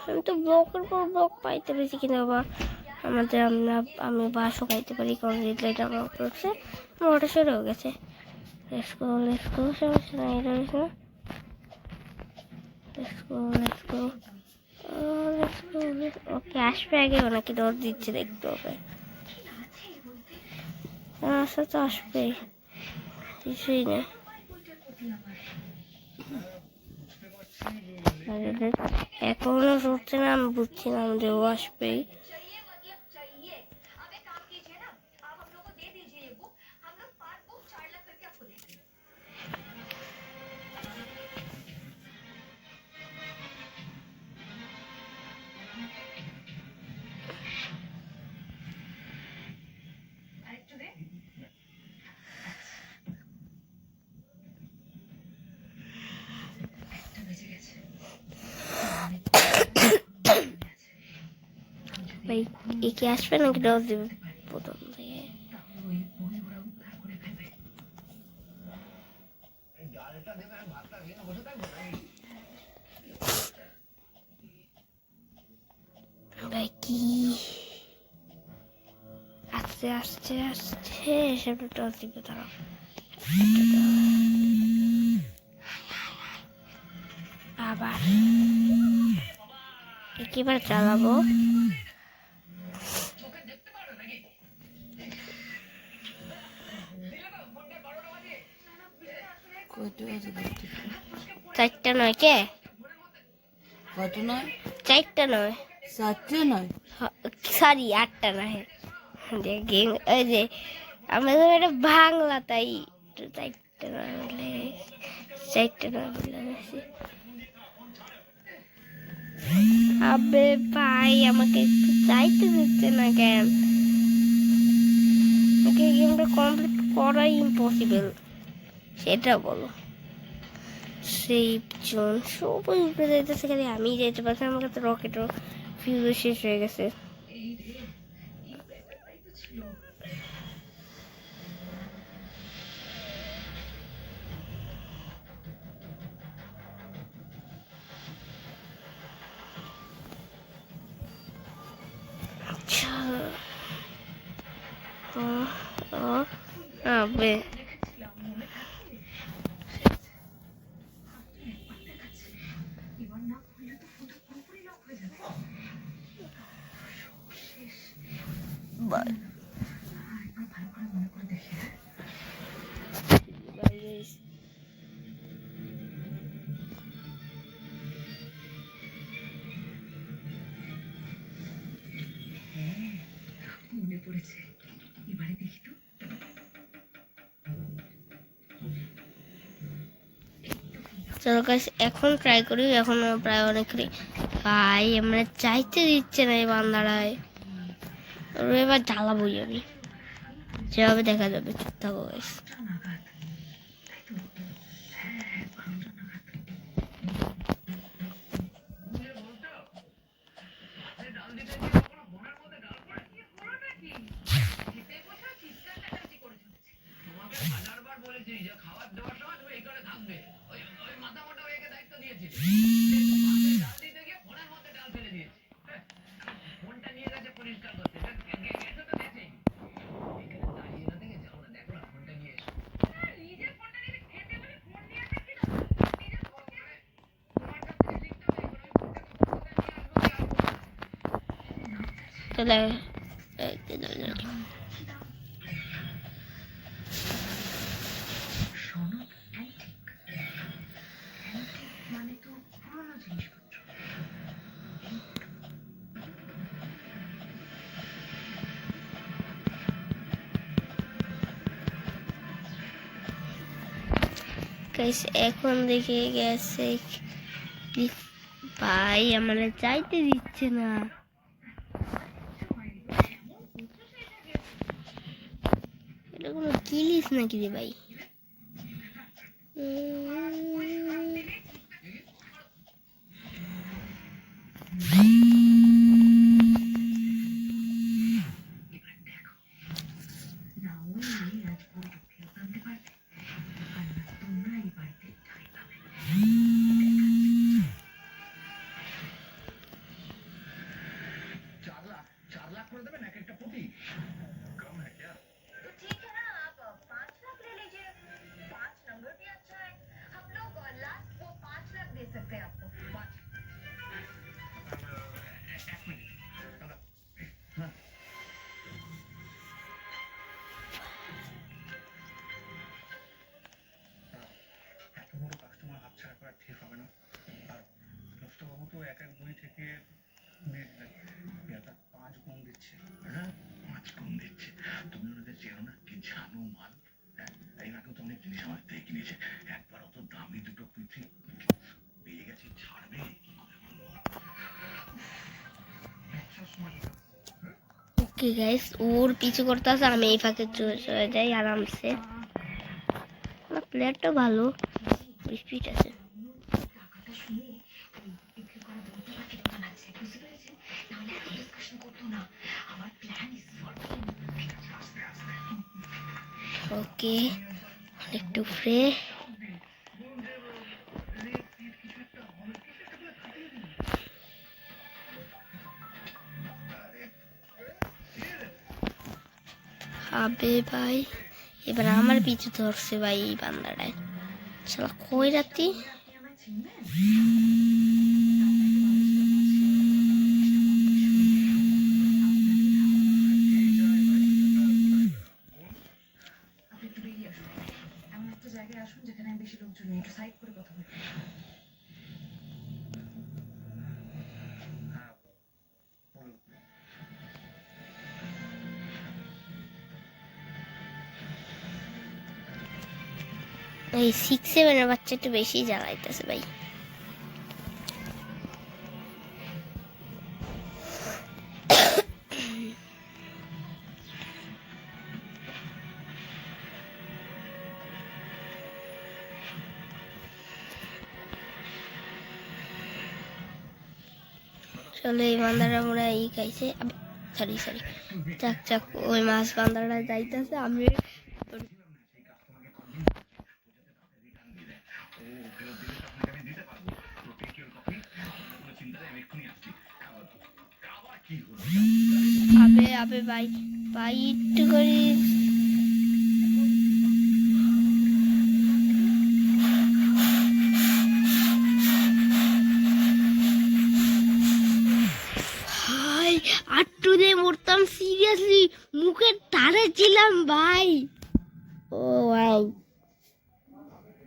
আমি তো ব্লকের পর ব্লক পাইতে পেরেছি, কিন্তু আবার আমাদের আমি বাসও খাইতে পারি, কারণ রেড লাইট আমার করছে, ওটা শুরু হয়ে গেছে। লেটস গো সমস্যা নাই, এটা হয়েছে না। ওকে আসবে আগে, ওনাকে ডর দিচ্ছে, দেখতে হবে। আসা তো আসবে, কিছুই নেই। এখনো সরছে না, আমি বুঝছিলাম যে ও আসবেই। ভাই একে আসবে নাকি ডর দেবে প্রথম থেকে? ভাই কি আস্তে আস্তে আস্তে সেটা ডর দিবে তারা। আবার একেবারে চালাবো। চারটা নয় কে? কত নয়? চারটা নয়, 7টে নয়, সরি 8টা নয়। গেম ওই যে আমাদের এটা বাংলা, তাই চারটা নয় বলে, চারটা নয় বলে। আবে ভাই আমাকে একটু চাইতে দিচ্ছে না কেন? আমাকে গেমটা কমপ্লিট করাই ইম্পসিবল, সেটা বলো। সেফ জোন সবাই উপরে যাইতেছে, খালি আমি যাইতে পারছি। আমার কাছে রকেটও ফিউজও শেষ হয়ে গেছে। আচ্ছা আবে মনে পড়েছে, এবারে দেখি তো। চলো গাইস এখন ট্রাই করি। এখন প্রায় অনেক ভাই আমরা চাইতে দিচ্ছে না এই বান্দারায়। এবার জ্বালাবোই আমি, যেভাবে দেখা যাবে। চুপ থাকো গাইস। চলে সনদ অ্যান্টিক, অ্যান্টিক মানে তো পুরনো জিনিসপত্র। গাইস এখন দেখে গেছে ভাই আমার চাইতে দিচ্ছে না। এটা কোনো কিলিস নাকি রে ভাই? এক এক বই থেকে এটা 5 গুণ দিচ্ছে। হ্যাঁ 5 গুণ দিচ্ছে। তুমি ওনাদের চেনো না কি জানো মাল? হ্যাঁ এই আগে তো অনেক জিনিস আমার থেকে কিনেছে। একবার অত দামি দুটো পিঠে পেয়ে গেছে, ছাড়বে কি করে বলবো? ওকে গাইস, ওর পিছু করতে আসে, আমি এই ফাঁকে চলে যাই আরামসে। আমার প্লেয়ারটা ভালো, স্পিড আছে। টাকাটা শুনে বিক্রি করা বইটা আমার কিরকম লাগছে বুঝতে পেরেছেন? তাহলে এত ডিসকাশন করতো না। আমার প্ল্যান ইজ ওয়ার্কিং। ওকে, একটু ফ্রে। আবে ভাই, এবার আমার পিছু ধরছে ভাই এই বান্দাটায়। শালা কই রাতি। আপনি আমায় চিনবেন? আপনি একটু বেরিয়ে আসুন। এমন একটা জায়গায় আসুন যেখানে আমি বেশি লোকজন নেই, একটু সাইড করে কথা বলি। হ্যাঁ বলুন। এই 6-7 বাচ্চা একটু বেশি জ্বালাইতেছে ভাই। চলো, এই বান্দারা মনে হয় ই খাইছে। সরি সরি, চাক চাক, ওই মাছ বান্দারা যাইতেছে। আমি আবে আবে ভাই, ভাই একটু করে। ভাই আটটু দিয়ে মরতাম সিরিয়াসলি, মুখের ধারে ছিলাম ভাই। ও ভাই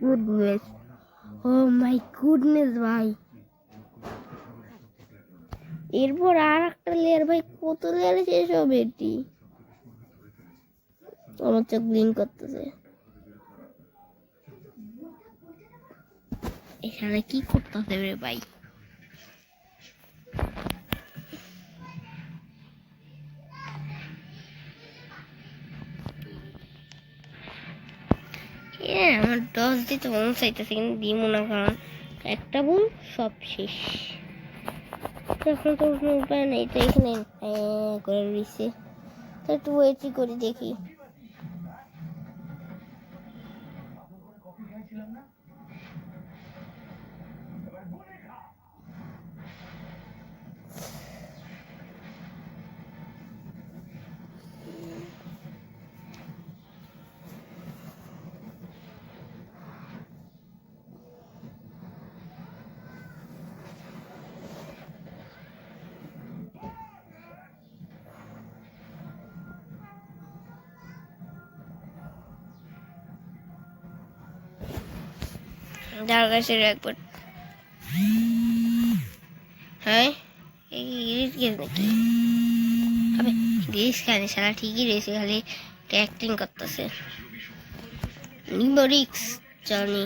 গুডনেস, ও মাই গুডনেস ভাই। এরপর আর একটা লেয়ার ভাই, কত লেয়ার শেষ হবে এটি? আমার চোখ ব্লিঙ্ক করতেছে। এখানে কি করতেছে রে ভাই? আমার 10 দিতে মন চাইতেছে, কিন্তু দিব না, কারণ একটা বোন সব শেষ। এখন তো কোনো উপায় নেই, তো এখানে করে দিচ্ছে। তো একটু ওয়েটই করি, দেখি। দারগাছের একবার, হ্যাঁ এই ইরিস গেছে নাকি? আবে ইরিস খানি, সারা ঠিকই রয়েছে, খালি অ্যাক্টিং করতেছে। নিমরিক্স জানি।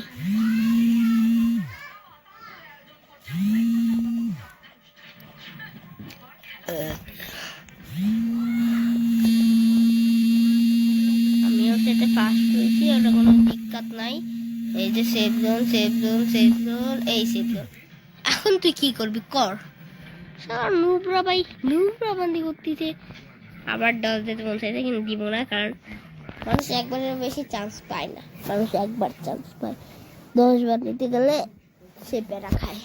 আমিও সেটা ফার্স্ট হয়েছি, ওটা কোনো দিক্কত নাই। এই যে safe zone, safe zone, safe zone, এই সেফ জোন। এখন তুই কি করবি কর। সারা নুবরা ভাই, নুবরা বান্দি করতেছে। আবার 10 দিতে মন চাইছে, কিন্তু দিব না, কারণ মানুষ একবারের বেশি চান্স পায় না। মানুষ একবার চান্স পায়, 10 বার নিতে গেলে সে প্যারা খায়।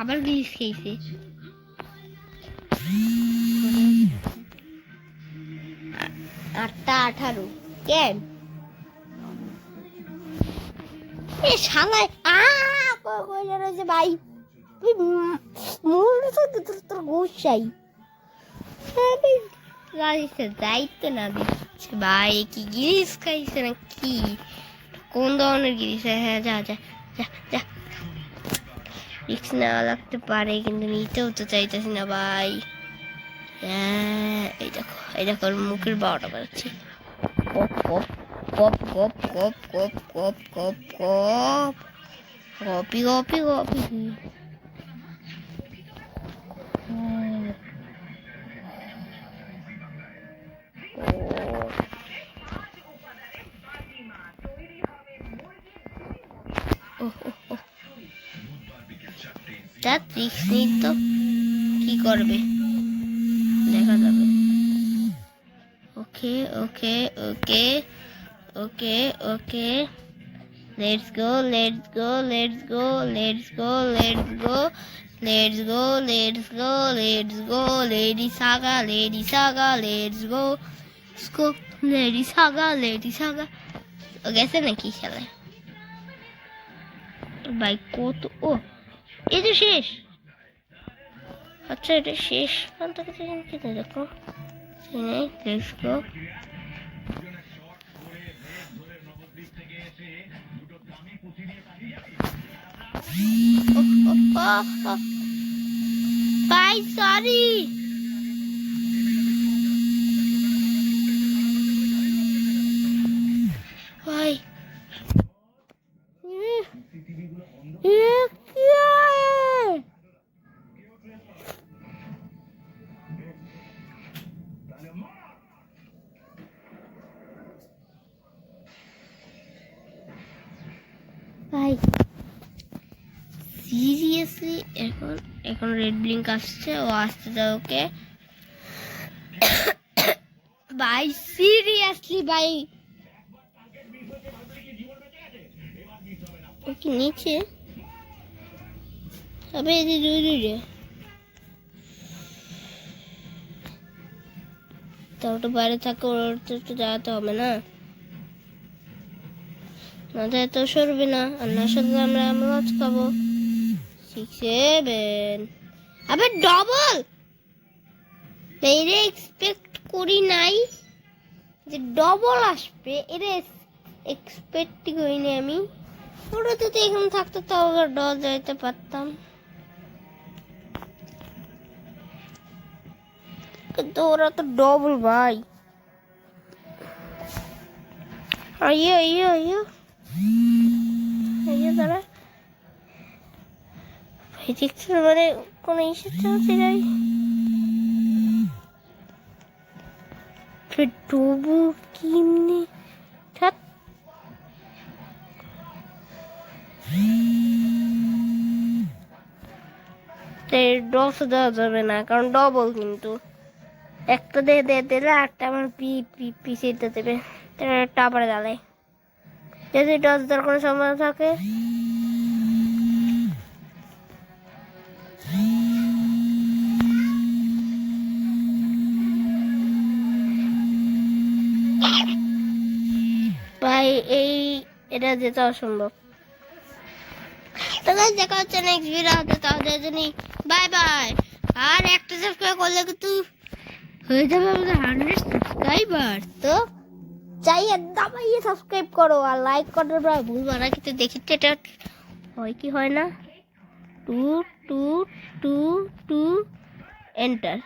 আবার গ্লিচ খেয়েছে। 8টা 18 কেন এ শালায় কই রয়েছে ভাই? তুই তোর গোসাই রাজিসে যাইতে না দিচ্ছে ভাই, কি গিরিস খাইছে না কি? কোন ধরনের গিরিস? হ্যাঁ যা যা যা যা। রিক্স নেওয়া লাগতে পারে কিন্তু নিতেও তো চাইতেছি না ভাই। হ্যাঁ এই দেখো ওর মুখের বারোটা বাজাচ্ছি। কপ কপ কপ কপ কপ কপ কপ কপ কপ কপি কপি কপি। যা রিক্স নিই তো কি করবে দেখা যাবে। Okay okay okay okay okay let's go let's go let's go let's go let's go let's go let's go let's go lady saga let's go স্কো লেডি সাগা। ও গেছে নাকি খেলায় ভাই? কত ও এই তো শেষ। আচ্ছা এটা শেষ দেখো। Let's go. ভাই সরি ভাই। ভাই সিরিয়াসলি এখন রেড ব্লিঙ্ক আসছে, ও আসতে দাও ওকে। ভাই সিরিয়াসলি ভাই ও কি নিচে তবে রে তো ওটা বাইরে থাকে, ওর তো একটু দাঁড়াতে হবে না, না তো সরবে না। আর না সরলে আমরা লঞ্চ খাবো। 6 7 আবার ডবল এক্সপেক্ট করি নাই যে ডবল আসবে, এটা এক্সপেক্টই করিনি আমি। ওরা যদি এখানে থাকতো তাও ডল যাইতে পারতাম, কিন্তু ওরা তো ডবল ভাই। আইয়ো আইয়ো আইয়ো আইয়ো দাঁড়া ভাই, দেখছো মানে কোনো ইস্যু চলছে নাই। ডবল কিমনি থাক ডস দেওয়া যাবে না কারণ ডবল, কিন্তু একটা দিলে আটটা আমার পিছিয়ে দেবে, টাপারে দাঁড়ায় যদি ডস দেওয়ার কোনো সময় থাকে। ভাই এটা যেতে অসম্ভব। তো দেখা হচ্ছে নেক্সট ভিডিওতে, তাদের জন্য বাই বাই। আর একটা সাবস্ক্রাইব করলে কিন্তু হয়ে যাবে আমাদের 100 সাবস্ক্রাইবার। তো চাই দাবাইয়ে সাবস্ক্রাইব করো আর লাইক করার পর ভুলবা না, কিন্তু দেখি এটা হয় কি হয় না। 2 2 2 2 এন্টার।